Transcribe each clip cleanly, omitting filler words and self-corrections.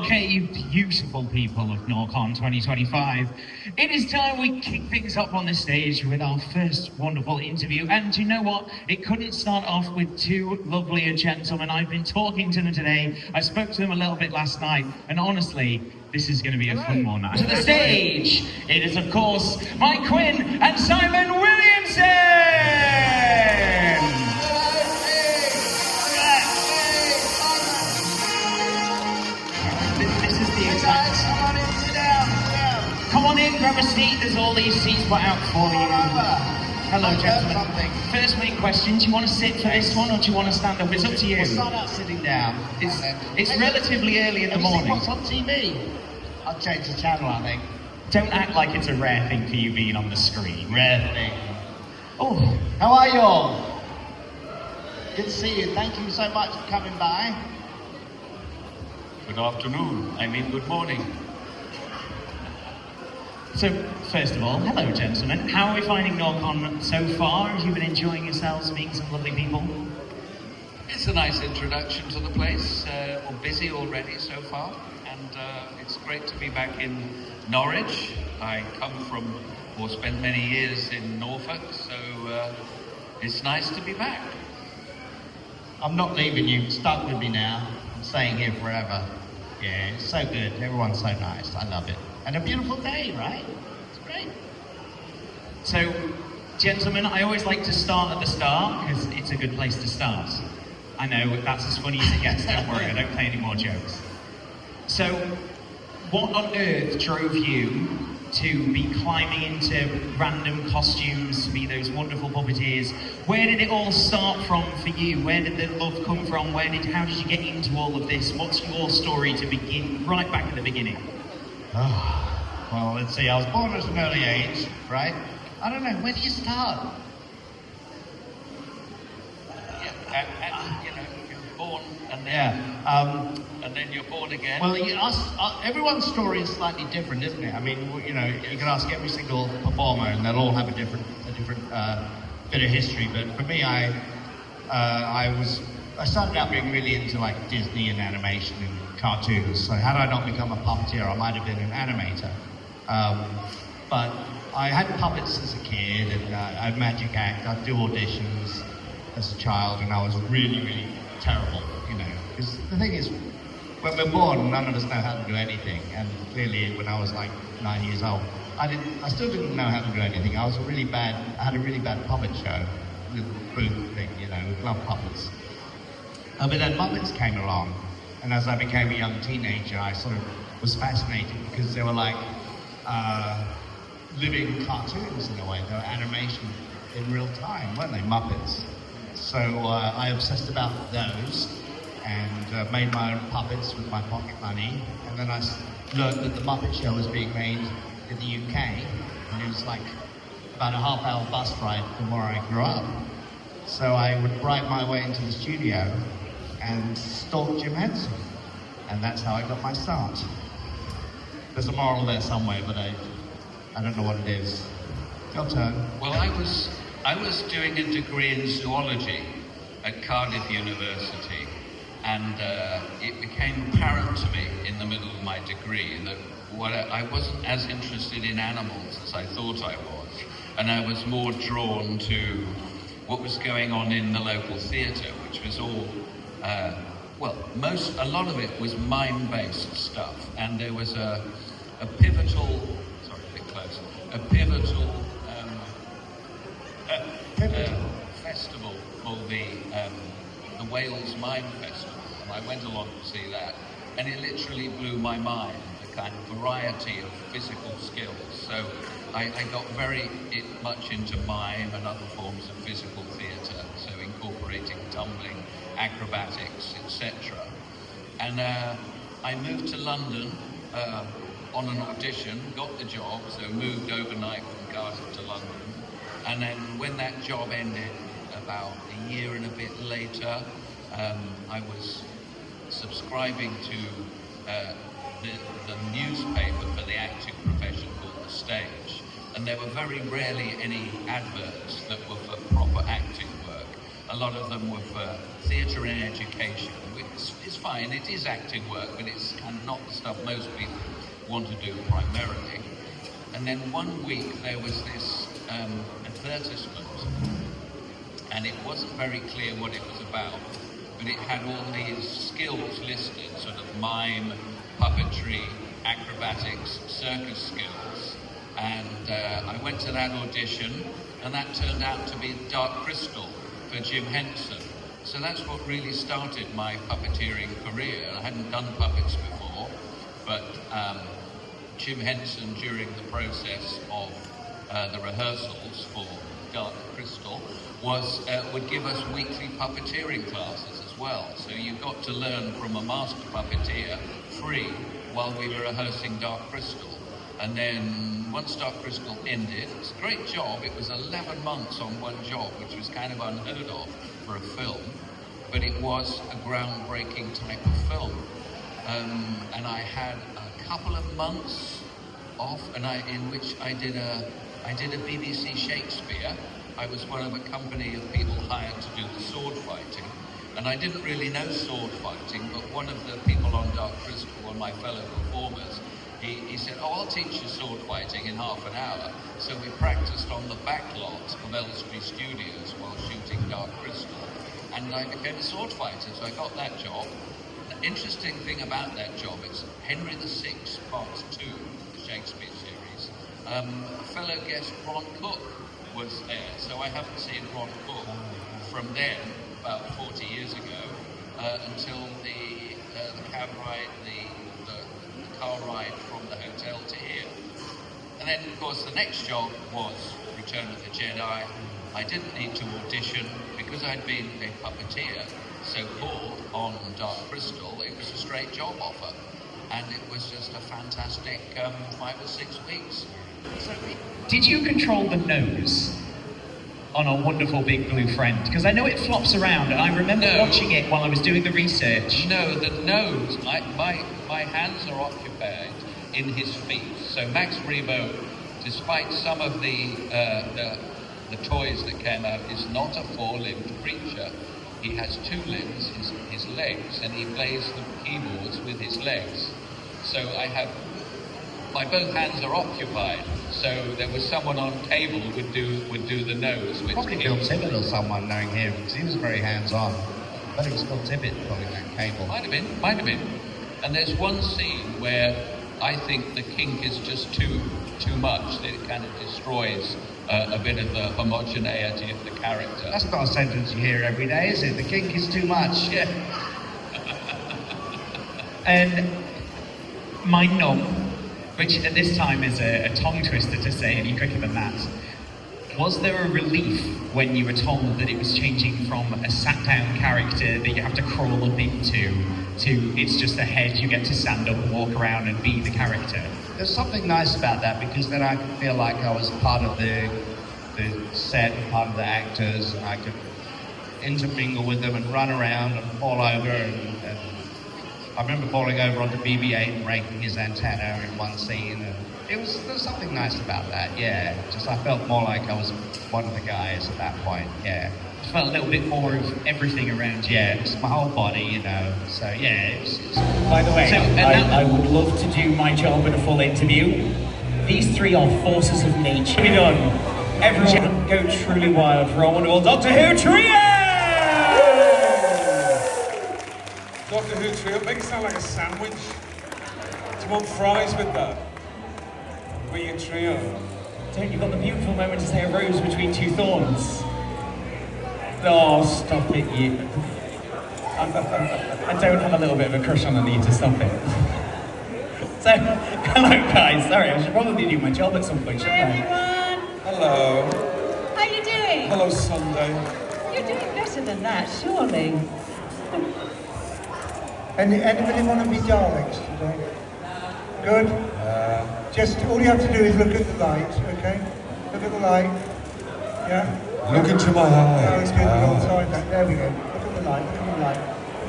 Okay, you beautiful people of NorCon 2025. It is time we kick things up on the stage with our first wonderful interview. And you know what? It couldn't start off with two lovelier gentlemen. I've been talking to them today. I spoke to them a little bit last night. And honestly, this is going to be a fun one. To the stage, it is, of course, Mike Quinn and Simon Williamson! Come on in, grab a seat. There's all these seats put out for you. Hello, gentlemen. First main question, do you want to sit for this one or do you want to stand up? It's up to you. We'll start out sitting down. It's relatively early in the morning. What's on TV? I'll change the channel, I think. Don't act like it's a rare thing for you being on the screen. Rare thing. Oh, how are you all? Good to see you. Thank you so much for coming by. Good afternoon. I mean, good morning. So, first of all, hello gentlemen. How are we finding NorCon so far? Have you been enjoying yourselves, meeting some lovely people? It's a nice introduction to the place. We're busy already so far, and it's great to be back in Norwich. I come from, or spent many years in Norfolk, so it's nice to be back. I'm not leaving you. Stuck with me now. I'm staying here forever. Yeah, it's so good. Everyone's so nice. I love it. And a beautiful day, right? It's great. So, gentlemen, I always like to start at the start because it's a good place to start. I know, that's as funny as it gets, don't worry, I don't play any more jokes. So, what on earth drove you to be climbing into random costumes, to be those wonderful puppeteers? Where did it all start from for you? Where did the love come from? How did you get into all of this? What's your story to begin, right back at the beginning? Oh, well, let's see. I was born at an early age, right? I don't know. Where do you start? You're born, and then and then you're born again. Well, everyone's story is slightly different, isn't it? I mean, you know, you can ask every single performer, and they'll all have a different bit of history. But for me, I started out being really into like Disney and animation and cartoons. So had I not become a puppeteer, I might have been an animator. But I had puppets as a kid, and I'd magic act. I'd do auditions as a child, and I was really, really terrible, you know. Because the thing is, when we're born, none of us know how to do anything. And clearly, when I was like 9 years old, I still didn't know how to do anything. I had a really bad puppet show with Booth thing, you know, with love puppets. But then Muppets came along, and as I became a young teenager, I sort of was fascinated because they were like living cartoons in a way. They were animation in real time, weren't they? Muppets. So I obsessed about those and made my own puppets with my pocket money. And then I learned that the Muppet Show was being made in the UK, and it was like about a half-hour bus ride from where I grew up. So I would ride my way into the studio and stalk Jim Henson. And that's how I got my start. There's a moral there somewhere, but I don't know what it is. Your turn. Well, I was doing a degree in zoology at Cardiff University, and it became apparent to me in the middle of my degree that I wasn't as interested in animals as I thought I was, and I was more drawn to what was going on in the local theatre, which was all a lot of it was mime-based stuff, and there was a pivotal festival called the Wales Mime Festival, and I went along to see that, and it literally blew my mind, the kind of variety of physical skills. So I got very much into mime and other forms of physical theatre, so incorporating tumbling, acrobatics, etc. And I moved to London on an audition, got the job, so moved overnight from Cardiff to London. And then when that job ended, about a year and a bit later, I was subscribing to the newspaper for the acting profession called The Stage. And there were very rarely any adverts that were for proper acting work. A lot of them were for theatre and education, which is fine. It is acting work, but it's kind of not the stuff most people want to do primarily. And then one week there was this advertisement, and it wasn't very clear what it was about, but it had all these skills listed, sort of mime, puppetry, acrobatics, circus skills. And I went to that audition, and that turned out to be Dark Crystal for Jim Henson. So that's what really started my puppeteering career. I hadn't done puppets before, but Jim Henson, during the process of the rehearsals for Dark Crystal, would give us weekly puppeteering classes as well. So you got to learn from a master puppeteer free while we were rehearsing Dark Crystal. And then once Dark Crystal ended, it was a great job. It was 11 months on one job, which was kind of unheard of for a film, but it was a groundbreaking type of film. And I had a couple of months off, in which I did a BBC Shakespeare. I was one of a company of people hired to do the sword fighting, and I didn't really know sword fighting, but one of the people on Dark Crystal, one of my fellow performers, he said, "Oh, I'll teach you sword fighting in half an hour." So we practiced on the back lot of Elstree Studios while shooting Dark Crystal, and I became a sword fighter, so I got that job. The interesting thing about that job is Henry VI, Part 2, the Shakespeare series, a fellow guest, Ron Cook, was there, so I haven't seen Ron Cook from then, about 40 years ago, until the cab ride, the car ride from the hotel to here. And then, of course, the next job was Return of the Jedi. I didn't need to audition because I'd been a puppeteer so-called on Dark Crystal. It was a straight job offer, and it was just a fantastic 5 or 6 weeks. So, did you control the nose on A Wonderful Big Blue Friend? Because I know it flops around, and I remember watching it while I was doing the research. No, the nose, my hands are occupied in his feet. So Max Rebo, despite some of the toys that came out, is not a 4-limbed creature. He has 2 limbs, his legs, and he plays the keyboards with his legs. So my both hands are occupied. So there was someone on cable would do the nose. Which Probably Bill Tibbett or someone knowing him, because he was very hands-on. I think it was Bill Tibbett pulling that cable. Might have been. And there's one scene where I think the kink is just too much, that it kind of destroys a bit of the homogeneity of the character. That's not a sentence you hear every day, is it? The kink is too much. Yeah. And my nom, which at this time is a tongue twister to say any quicker than that, was there a relief when you were told that it was changing from a sat-down character that you have to crawl up into to it's just a head you get to stand up and walk around and be the character? There's something nice about that, because then I could feel like I was part of the set, part of the actors, and I could intermingle with them and run around and fall over. And I remember falling over onto BB-8 and breaking his antenna in one scene. And there's something nice about that, yeah. Just I felt more like I was one of the guys at that point, yeah. It felt a little bit more of everything around you. Yeah, it's my whole body, you know. So yeah, it's By the way, So, I would love to do my job in a full interview. These 3 are forces of nature. Be done. Everyone go truly wild for our wonderful Doctor Who trio! Doctor Who trio, make it sound like a sandwich. Do you want fries with that? With your trio? Don't you got the beautiful moment to say a rose between 2 thorns? Oh, stop it, you. I don't have a little bit of a crush on Anita, stop it. So, hello guys, sorry, I should probably do my job at some point, shouldn't I? Everyone, Hello. how you doing? Hello, Sunday. You're doing better than that, surely. Anybody want to be Daleks today? Good? Just, all you have to do is look at the light, okay? Look at the light. Yeah? Look into my eye. No, it's good, we're on time now. There we go. Look at the light, look at the light.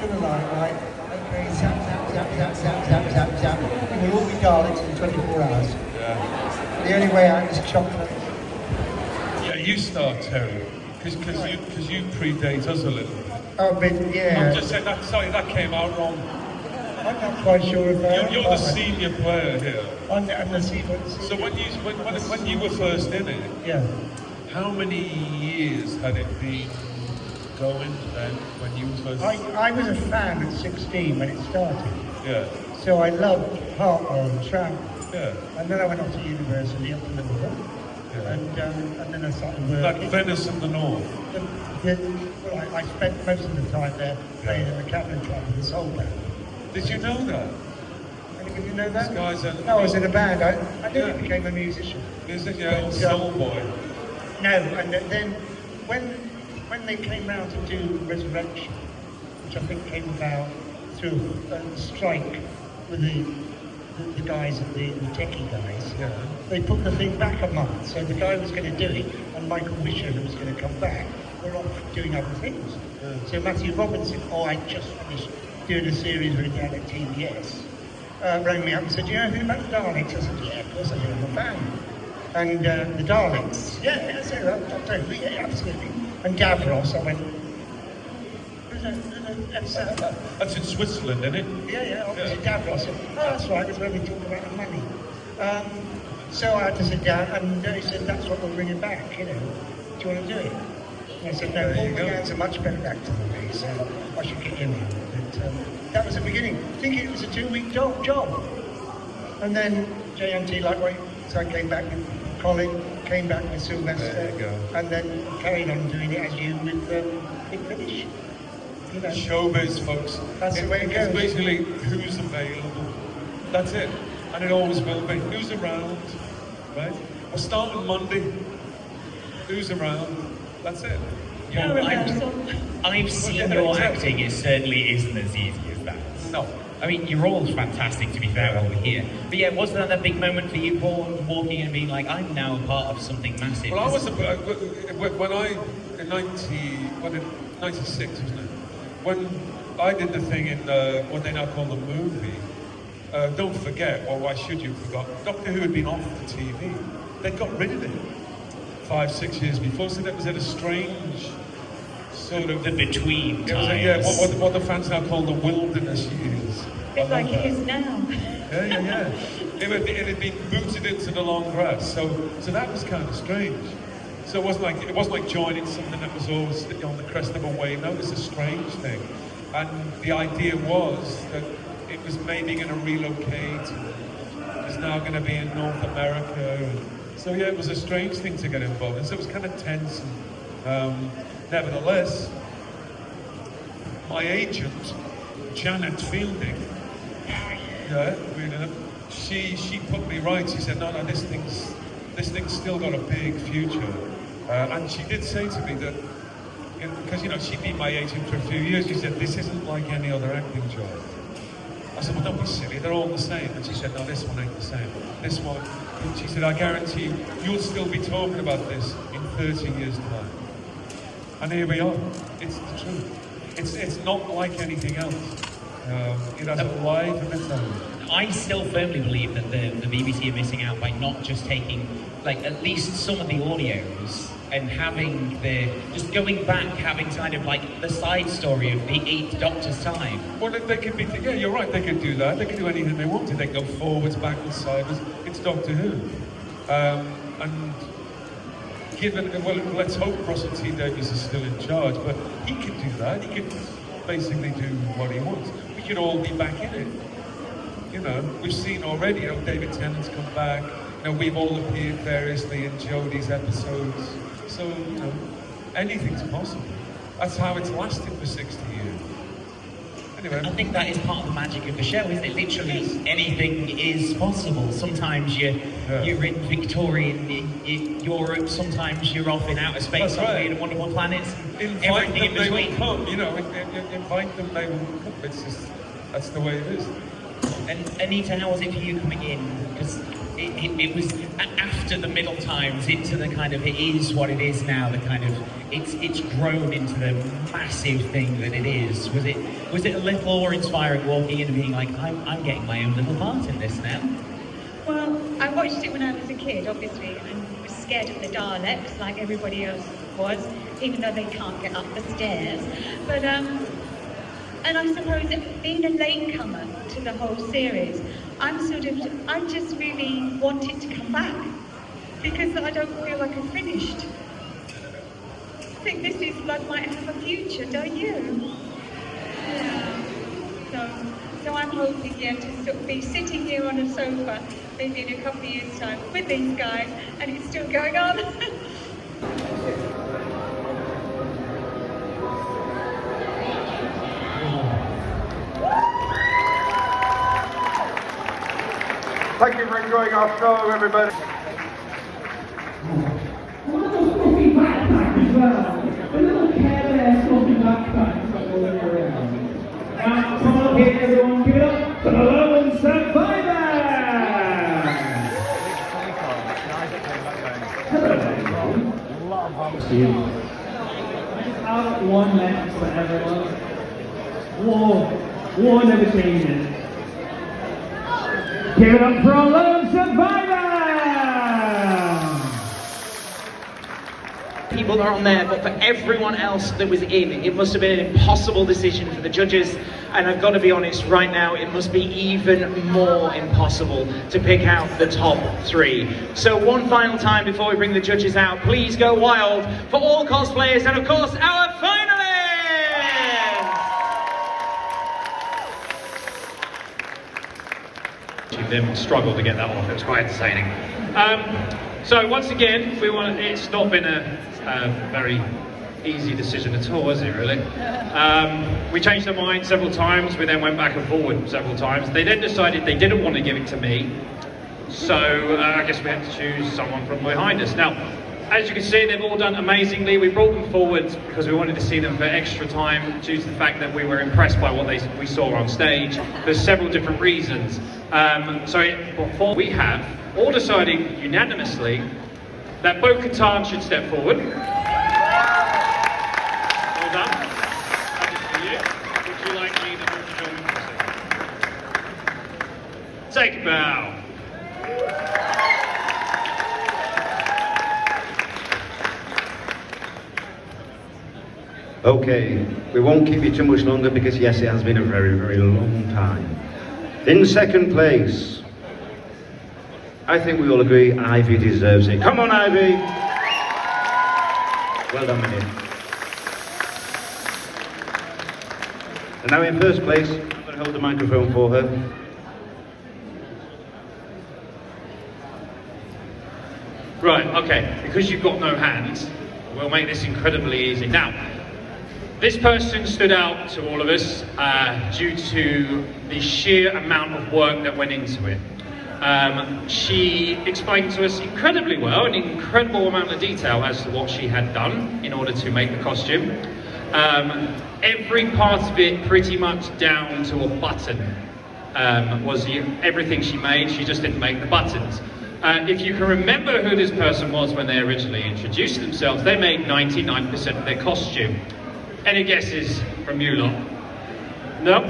Look at the light, right? Okay, zap, zap, zap, zap, zap, zap, zap, zap. We will all be Daleks in 24 hours. Yeah. The only way out is chocolate. Yeah, you start, Terry. Because you predate us a little. Oh, but I'm yeah, just saying that. Sorry, that came out wrong. I'm not quite sure if You're the senior player here. I'm the senior. So when you were first in it, Yeah. how many years had it been going then when you were first? I was a fan at 16 when it started. Yeah, So I loved Hartwell and Tramp. yeah. And then I went off to university up in Liverpool. Yeah. And then I started Like working. Venice and the North. Well, I spent most of the time there playing in the Captain Club with the Soul Band. Did you know that? Anybody know that? This guy's a- No, I was in a band. I never Yeah. became a musician. Is it your But, soul boy? No, and then when they came round to do Resurrection, which I think came about through a strike with the guys, the techie guys, Yeah. they put the thing back a month. So the guy who was going to do it, and Michael Wisher, who was going to come back, were off doing other things. So Matthew Robinson, I just finished doing a series with down at TBS, rang me up and said, "Do you know anything about the Daleks?" I said, "Yeah, of course I do, I'm a fan." And the Daleks, yeah, I said, yeah, absolutely. And Davros, I went, That's in Switzerland, isn't it? yeah, obviously Davros. Oh, that's right, that's where we talk about the money. So I had to sit down, and he said, "That's what we're bringing back, you know. Do you want to do it?" And I said, "No, There Paul you go. McGann's a much better actor than me, so I should get him in." But that was the beginning. Thinking it was a 2-week job. And then JMT Lightweight, so I came back with Colin, came back with Sylvester, There you go. and then carried on doing it as you with Big Finish. You know. Showbiz, folks. That's the way it It's goes. basically who's available. That's it. And it always will be. Who's around, right? We're starting Monday. Who's around? That's it. Well, I've seen Yeah, your exactly. acting. It certainly isn't as easy as that. No. I mean, you're all fantastic, to be fair, over here. But yeah, was that a big moment for you, Paul, walking and being like, I'm now a part of something massive? Well, I was when I in 96, wasn't it? When I did the thing in what they now call the movie. Don't forget, or why should you forgot? Doctor Who had been off the TV. They got rid of it 5-6 years before, so that was at a strange sort of The between It was times. what the fans now call the wilderness years. It's like it is now. Yeah. It had been booted into the long grass, so that was kind of strange. So it wasn't like joining something that was always on the crest of a wave. No, it was a strange thing, and the idea was that it was maybe going to relocate. It was now going to be in North America. So yeah, it was a strange thing to get involved in. So it was kind of tense. And, nevertheless, my agent, Janet Fielding, she put me right. She said, no, this thing's still got a big future. And she did say to me that, because she'd been my agent for a few years, she said, this isn't like any other acting job. I said, well, don't be silly, they're all the same. And she said, no, this one ain't the same. This one, she said, I guarantee you'll still be talking about this in 30 years' time. And here we are. It's the truth. It's not like anything else. It has a life of its own. I still firmly believe that the BBC are missing out by not just taking, like, at least some of the audios and having just going back, having kind of like the side story of the 8th Doctor's time. Well, they could be, yeah, you're right, they could do that. They could do anything they wanted. They could go forwards, backwards, sideways. It's Doctor Who. And let's hope Russell T Davies is still in charge, but he could do that. He could basically do what he wants. We could all be back in it. We've seen already, David Tennant's come back. We've all appeared variously in Jodie's episodes. So, anything's possible. That's how it's lasted for 60 years. Anyway. I think that is part of the magic of the show, isn't it? Literally, anything is possible. Sometimes you're in Victorian Europe, sometimes you're off in outer space, That's right. in wonderful planets, Invite everything in them, they will between. come. Invite them, they will come. That's the way it is. And Anita, how was it for you coming in? Because it was after the middle times into the kind of, it is what it is now, the kind of, it's grown into the massive thing that it is. Was it a little awe-inspiring walking in and being like, I'm getting my own little part in this now? Well, I watched it when I was a kid, obviously, and was scared of the Daleks, like everybody else was, even though they can't get up the stairs. But and I suppose being a latecomer to the whole series, I just really want it to come back because I don't feel like I've finished. I think this is like might have a future, don't you? Yeah. So I'm hoping, yeah, to sort of be sitting here on a sofa, maybe in a couple of years' time, with these guys, and it's still going on. Thank you for enjoying our show, everybody. Come on here, everyone, give it up for the Lone Survivor! Out one message for everyone. War never changes. Give it up for our Lone Survivor! People that are on there, but for everyone else that was in, it must have been an impossible decision for the judges. And I've got to be honest, right now, it must be even more impossible to pick out the top 3. So one final time before we bring the judges out, please go wild for all cosplayers and of course our finalists! Them struggle to get that off. It was quite entertaining. So once again, it's not been a very easy decision at all, has it really? We changed our mind several times. We then went back and forward several times. They then decided they didn't want to give it to me. So I guess we had to choose someone from behind us. Now, as you can see, they've all done amazingly. We brought them forward because we wanted to see them for extra time due to the fact that we were impressed by what we saw on stage. There's several different reasons. Before we have all decided unanimously that Bo-Katan should step forward. Well done. That is for you. Would you like me to hold the Take a bow. Okay, we won't keep you too much longer because yes, it has been a very, very long time. In second place, I think we all agree Ivy deserves it. Come on, Ivy! Well done, Minnie. And now in first place, I'm going to hold the microphone for her. Right, okay, because you've got no hands, we'll make this incredibly easy. Now, this person stood out to all of us due to the sheer amount of work that went into it. She explained to us incredibly well, an incredible amount of detail as to what she had done in order to make the costume. Every part of it, pretty much down to a button, was everything she made. She just didn't make the buttons. If you can remember who this person was when they originally introduced themselves, they made 99% of their costume. Any guesses from you lot? No?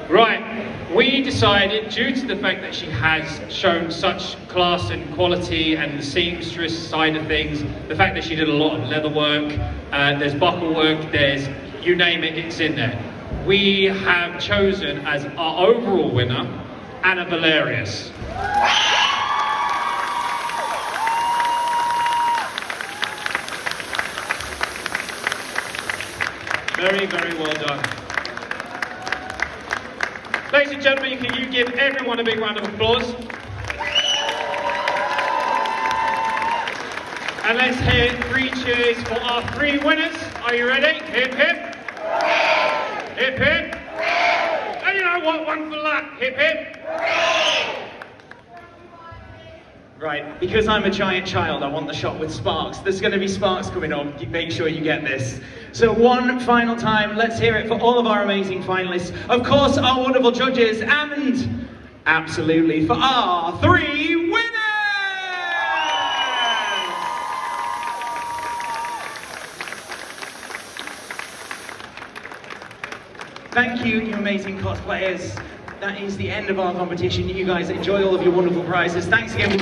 Right, we decided, due to the fact that she has shown such class and quality and the seamstress side of things, the fact that she did a lot of leather work, there's buckle work, there's, you name it, it's in there. We have chosen as our overall winner, Anna Valerius. Very, very well done. Ladies and gentlemen, can you give everyone a big round of applause? And let's hear 3 cheers for our 3 winners. Are you ready? Hip hip. Hip hip. And you know what? One for luck. Hip hip. Right, because I'm a giant child, I want the shot with sparks. There's going to be sparks coming on. Make sure you get this. So one final time, let's hear it for all of our amazing finalists. Of course, our wonderful judges, and absolutely for our 3 winners! Thank you, you amazing cosplayers. That is the end of our competition. You guys enjoy all of your wonderful prizes. Thanks again.